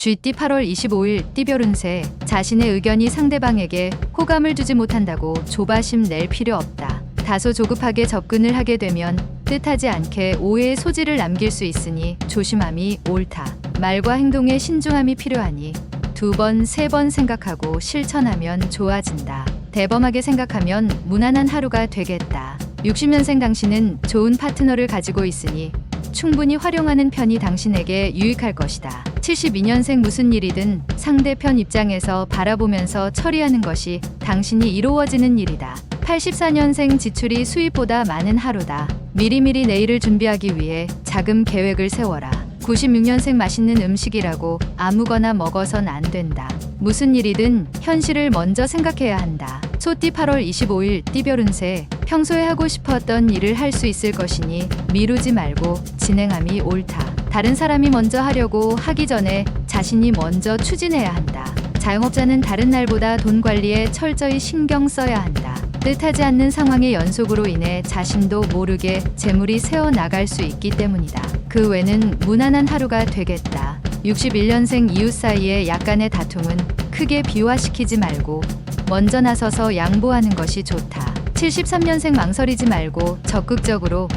쥐띠 8월 25일 띠별 운세. 자신의 의견이 상대방에게 호감을 주지 못한다고 조바심 낼 필요 없다. 다소 조급하게 접근을 하게 되면 뜻하지 않게 오해의 소지를 남길 수 있으니 조심함이 옳다. 말과 행동에 신중함이 필요하니 2번, 3번 생각하고 실천하면 좋아진다. 대범하게 생각하면 무난한 하루가 되겠다. 60년생 당신은 좋은 파트너를 가지고 있으니 충분히 활용하는 편이 당신에게 유익할 것이다. 72년생 무슨 일이든 상대편 입장에서 바라보면서 처리하는 것이 당신이 이루어지는 일이다. 84년생 지출이 수입보다 많은 하루다. 미리미리 내일을 준비하기 위해 자금 계획을 세워라. 96년생 맛있는 음식이라고 아무거나 먹어선 안 된다. 무슨 일이든 현실을 먼저 생각해야 한다. 소띠 8월 25일 띠별 운세. 평소에 하고 싶었던 일을 할 수 있을 것이니 미루지 말고 진행함이 옳다. 다른 사람이 먼저 하려고 하기 전에 자신이 먼저 추진해야 한다. 자영업자는 다른 날보다 돈 관리에 철저히 신경 써야 한다. 뜻하지 않는 상황의 연속으로 인해 자신도 모르게 재물이 새어나갈 수 있기 때문이다. 그 외는 무난한 하루가 되겠다. 61년생 이웃 사이의 약간의 다툼은 크게 비화시키지 말고 먼저 나서서 양보하는 것이 좋다. 73년생 망설이지 말고 적극적으로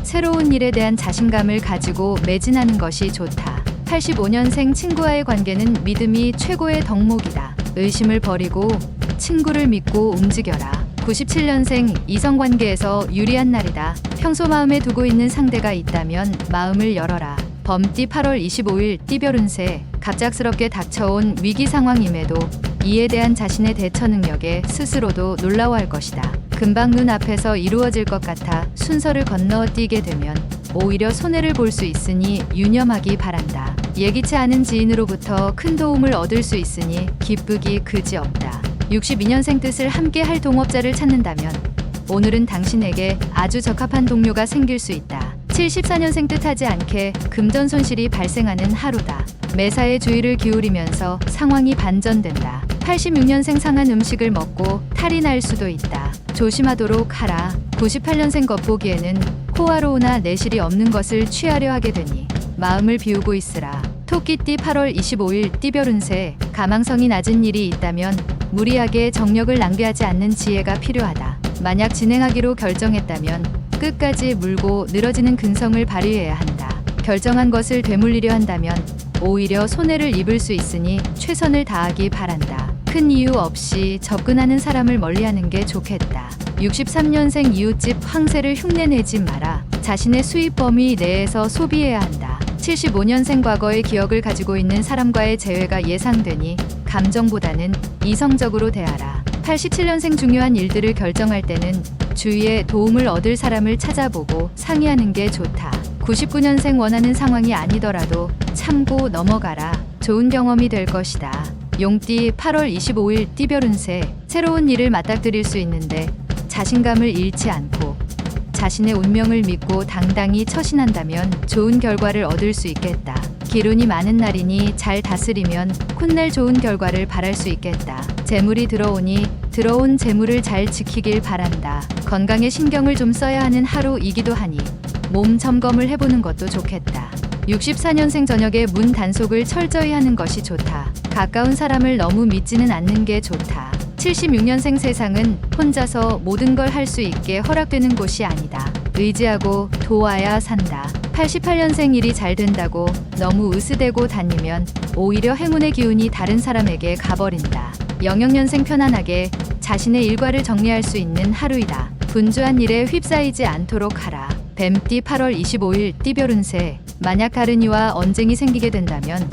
새로운 일에 대한 자신감을 가지고 매진하는 것이 좋다. 85년생 친구와의 관계는 믿음이 최고의 덕목이다. 의심을 버리고 친구를 믿고 움직여라. 97년생 이성관계에서 유리한 날이다. 평소 마음에 두고 있는 상대가 있다면 마음을 열어라. 범띠 8월 25일 띠별 운세. 갑작스럽게 닥쳐온 위기 상황임에도 이에 대한 자신의 대처 능력에 스스로도 놀라워할 것이다. 금방 눈앞에서 이루어질 것 같아 순서를 건너뛰게 되면 오히려 손해를 볼 수 있으니 유념하기 바란다. 예기치 않은 지인으로부터 큰 도움을 얻을 수 있으니 기쁘기 그지없다. 62년생 뜻을 함께 할 동업자를 찾는다면 오늘은 당신에게 아주 적합한 동료가 생길 수 있다. 74년생 뜻하지 않게 금전 손실이 발생하는 하루다. 매사에 주의를 기울이면서 상황이 반전된다. 86년생 상한 음식을 먹고 탈이 날 수도 있다. 조심하도록 하라. 98년생 겉보기에는 호화로우나 내실이 없는 것을 취하려 하게 되니 마음을 비우고 있으라. 토끼띠 8월 25일 띠별 운세. 가망성이 낮은 일이 있다면 무리하게 정력을 낭비하지 않는 지혜가 필요하다. 만약 진행하기로 결정했다면 끝까지 물고 늘어지는 근성을 발휘해야 한다. 결정한 것을 되물리려 한다면 오히려 손해를 입을 수 있으니 최선을 다하기 바란다. 큰 이유 없이 접근하는 사람을 멀리하는 게 좋겠다. 63년생 이웃집 황새를 흉내내지 마라. 자신의 수입 범위 내에서 소비해야 한다. 75년생 과거의 기억을 가지고 있는 사람과의 재회가 예상되니 감정보다는 이성적으로 대하라. 87년생 중요한 일들을 결정할 때는 주위에 도움을 얻을 사람을 찾아보고 상의하는 게 좋다. 99년생 원하는 상황이 아니더라도 참고 넘어가라. 좋은 경험이 될 것이다. 용띠 8월 25일 띠별 운세. 새로운 일을 맞닥뜨릴 수 있는데 자신감을 잃지 않고 자신의 운명을 믿고 당당히 처신한다면 좋은 결과를 얻을 수 있겠다. 기운이 많은 날이니 잘 다스리면 훗날 좋은 결과를 바랄 수 있겠다. 재물이 들어오니 들어온 재물을 잘 지키길 바란다. 건강에 신경을 좀 써야 하는 하루이기도 하니 몸 점검을 해보는 것도 좋겠다. 64년생 저녁에 문 단속을 철저히 하는 것이 좋다. 가까운 사람을 너무 믿지는 않는 게 좋다. 76년생 세상은 혼자서 모든 걸 할 수 있게 허락되는 곳이 아니다. 의지하고 도와야 산다. 88년생 일이 잘 된다고 너무 으스대고 다니면 오히려 행운의 기운이 다른 사람에게 가버린다. 00년생 편안하게 자신의 일과를 정리할 수 있는 하루이다. 분주한 일에 휩싸이지 않도록 하라. 뱀띠 8월 25일 띠별 운세. 만약 다른 이와 언쟁이 생기게 된다면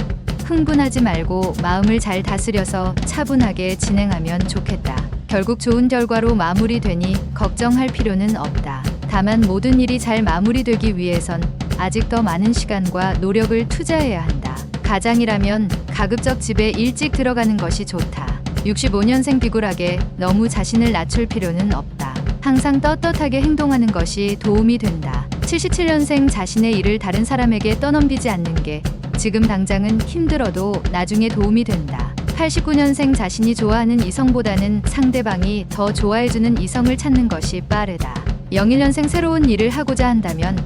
흥분하지 말고 마음을 잘 다스려서 차분하게 진행하면 좋겠다. 결국 좋은 결과로 마무리되니 걱정할 필요는 없다. 다만 모든 일이 잘 마무리되기 위해선 아직 더 많은 시간과 노력을 투자해야 한다. 가장이라면 가급적 집에 일찍 들어가는 것이 좋다. 65년생 비굴하게 너무 자신을 낮출 필요는 없다. 항상 떳떳하게 행동하는 것이 도움이 된다. 77년생 자신의 일을 다른 사람에게 떠넘기지 않는 게 지금 당장은 힘들어도 나중에 도움이 된다. 89년생 자신이 좋아하는 이성보다는 상대방이 더 좋아해주는 이성을 찾는 것이 빠르다. 01년생 새로운 일을 하고자 한다면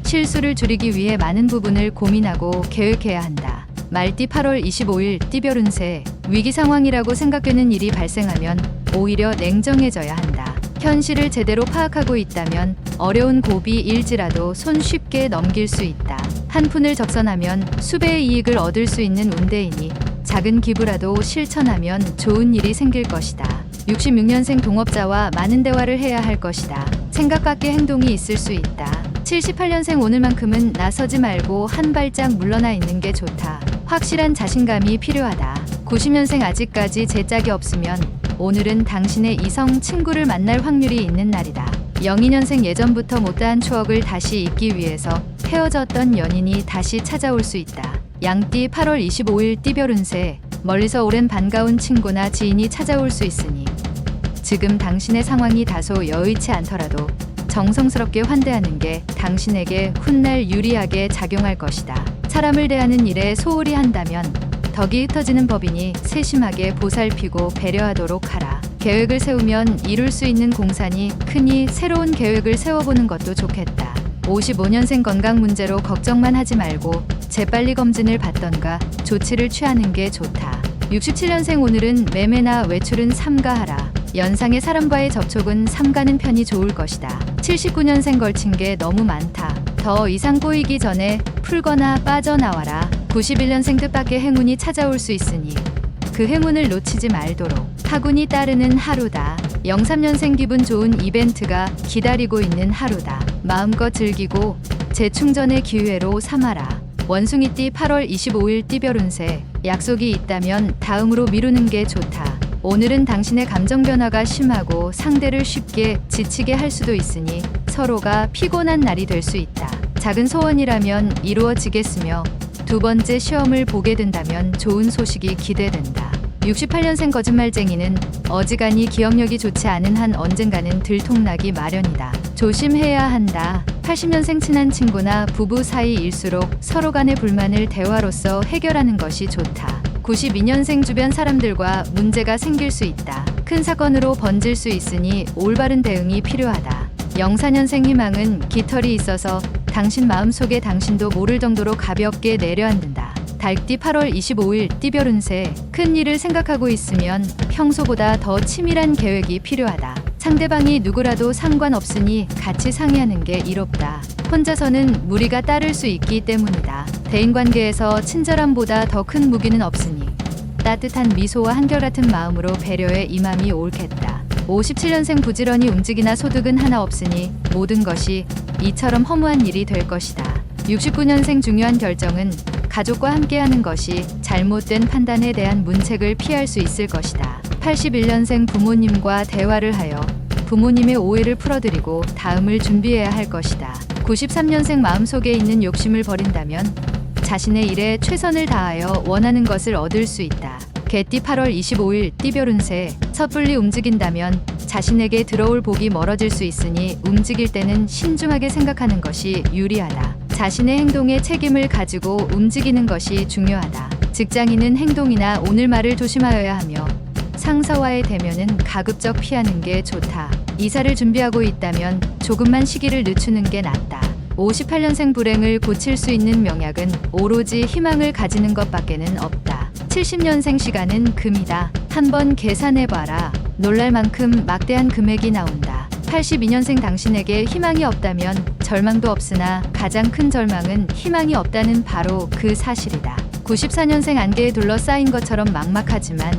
실수를 줄이기 위해 많은 부분을 고민하고 계획해야 한다. 말띠 8월 25일 띠별 운세. 위기 상황이라고 생각되는 일이 발생하면 오히려 냉정해져야 한다. 현실을 제대로 파악하고 있다면 어려운 고비 일지라도 손 쉽게 넘길 수 있다. 한 푼을 적선하면 수배의 이익을 얻을 수 있는 운대이니 작은 기부라도 실천하면 좋은 일이 생길 것이다. 66년생 동업자와 많은 대화를 해야 할 것이다. 생각 밖의 행동이 있을 수 있다. 78년생 오늘만큼은 나서지 말고 한 발짝 물러나 있는 게 좋다. 확실한 자신감이 필요하다. 90년생 아직까지 제짝이 없으면 오늘은 당신의 이성 친구를 만날 확률이 있는 날이다. 02년생 예전부터 못다한 추억을 다시 잊기 위해서 헤어졌던 연인이 다시 찾아올 수 있다. 양띠 8월 25일 띠별 운세. 멀리서 오랜 반가운 친구나 지인이 찾아올 수 있으니 지금 당신의 상황이 다소 여의치 않더라도 정성스럽게 환대하는 게 당신에게 훗날 유리하게 작용할 것이다. 사람을 대하는 일에 소홀히 한다면 덕이 흩어지는 법이니 세심하게 보살피고 배려하도록 하라. 계획을 세우면 이룰 수 있는 공산이 크니 새로운 계획을 세워보는 것도 좋겠다. 55년생 건강 문제로 걱정만 하지 말고 재빨리 검진을 받던가 조치를 취하는 게 좋다. 67년생 오늘은 매매나 외출은 삼가하라. 연상의 사람과의 접촉은 삼가는 편이 좋을 것이다. 79년생 걸친 게 너무 많다. 더 이상 꼬이기 전에 풀거나 빠져나와라. 91년생 뜻밖의 행운이 찾아올 수 있으니 그 행운을 놓치지 말도록. 하군이 따르는 하루다. 03년생 기분 좋은 이벤트가 기다리고 있는 하루다. 마음껏 즐기고 재충전의 기회로 삼아라. 원숭이띠 8월 25일 띠별 운세. 약속이 있다면 다음으로 미루는 게 좋다. 오늘은 당신의 감정 변화가 심하고 상대를 쉽게 지치게 할 수도 있으니 서로가 피곤한 날이 될 수 있다. 작은 소원이라면 이루어지겠으며 두 번째 시험을 보게 된다면 좋은 소식이 기대된다. 68년생 거짓말쟁이는 어지간히 기억력이 좋지 않은 한 언젠가는 들통나기 마련이다. 조심해야 한다. 80년생 친한 친구나 부부 사이일수록 서로 간의 불만을 대화로서 해결하는 것이 좋다. 92년생 주변 사람들과 문제가 생길 수 있다. 큰 사건으로 번질 수 있으니 올바른 대응이 필요하다. 04년생 희망은 깃털이 있어서 당신 마음속에 당신도 모를 정도로 가볍게 내려앉는다. 달띠 8월 25일 띠별 운세. 큰 일을 생각하고 있으면 평소보다 더 치밀한 계획이 필요하다. 상대방이 누구라도 상관없으니 같이 상의하는 게 이롭다. 혼자서는 무리가 따를 수 있기 때문이다. 대인관계에서 친절함보다 더 큰 무기는 없으니 따뜻한 미소와 한결같은 마음으로 배려에 임함이 옳겠다. 57년생 부지런히 움직이나 소득은 하나 없으니 모든 것이 이처럼 허무한 일이 될 것이다. 69년생 중요한 결정은 가족과 함께하는 것이 잘못된 판단에 대한 문책을 피할 수 있을 것이다. 81년생 부모님과 대화를 하여 부모님의 오해를 풀어드리고 다음을 준비해야 할 것이다. 93년생 마음속에 있는 욕심을 버린다면 자신의 일에 최선을 다하여 원하는 것을 얻을 수 있다. 개띠 8월 25일 띠별 운세. 섣불리 움직인다면 자신에게 들어올 복이 멀어질 수 있으니 움직일 때는 신중하게 생각하는 것이 유리하다. 자신의 행동에 책임을 가지고 움직이는 것이 중요하다. 직장인은 행동이나 오늘 말을 조심하여야 하며 상사와의 대면은 가급적 피하는 게 좋다. 이사를 준비하고 있다면 조금만 시기를 늦추는 게 낫다. 58년생 불행을 고칠 수 있는 명약은 오로지 희망을 가지는 것밖에는 없다. 70년생 시간은 금이다. 한번 계산해봐라. 놀랄 만큼 막대한 금액이 나온다. 82년생 당신에게 희망이 없다면 절망도 없으나 가장 큰 절망은 희망이 없다는 바로 그 사실이다. 94년생 안개에 둘러싸인 것처럼 막막하지만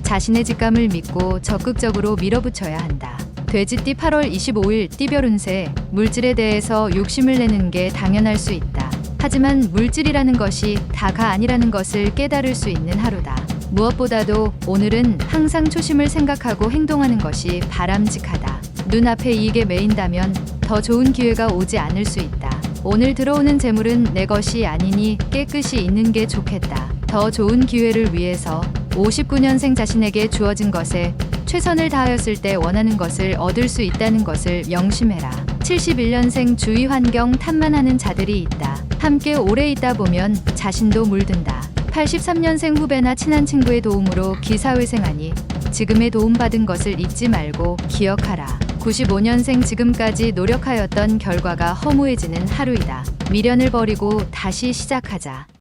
자신의 직감을 믿고 적극적으로 밀어붙여야 한다. 돼지띠 8월 25일 띠별 운세. 물질에 대해서 욕심을 내는 게 당연할 수 있다. 하지만 물질이라는 것이 다가 아니라는 것을 깨달을 수 있는 하루다. 무엇보다도 오늘은 항상 초심을 생각하고 행동하는 것이 바람직하다. 눈앞의 이익에 매인다면 더 좋은 기회가 오지 않을 수 있다. 오늘 들어오는 재물은 내 것이 아니니 깨끗이 있는 게 좋겠다. 더 좋은 기회를 위해서 59년생 자신에게 주어진 것에 최선을 다하였을 때 원하는 것을 얻을 수 있다는 것을 명심해라. 71년생 주위 환경 탓만하는 자들이 있다. 함께 오래 있다 보면 자신도 물든다. 83년생 후배나 친한 친구의 도움으로 기사회생하니 지금의 도움받은 것을 잊지 말고 기억하라. 95년생 지금까지 노력하였던 결과가 허무해지는 하루이다. 미련을 버리고 다시 시작하자.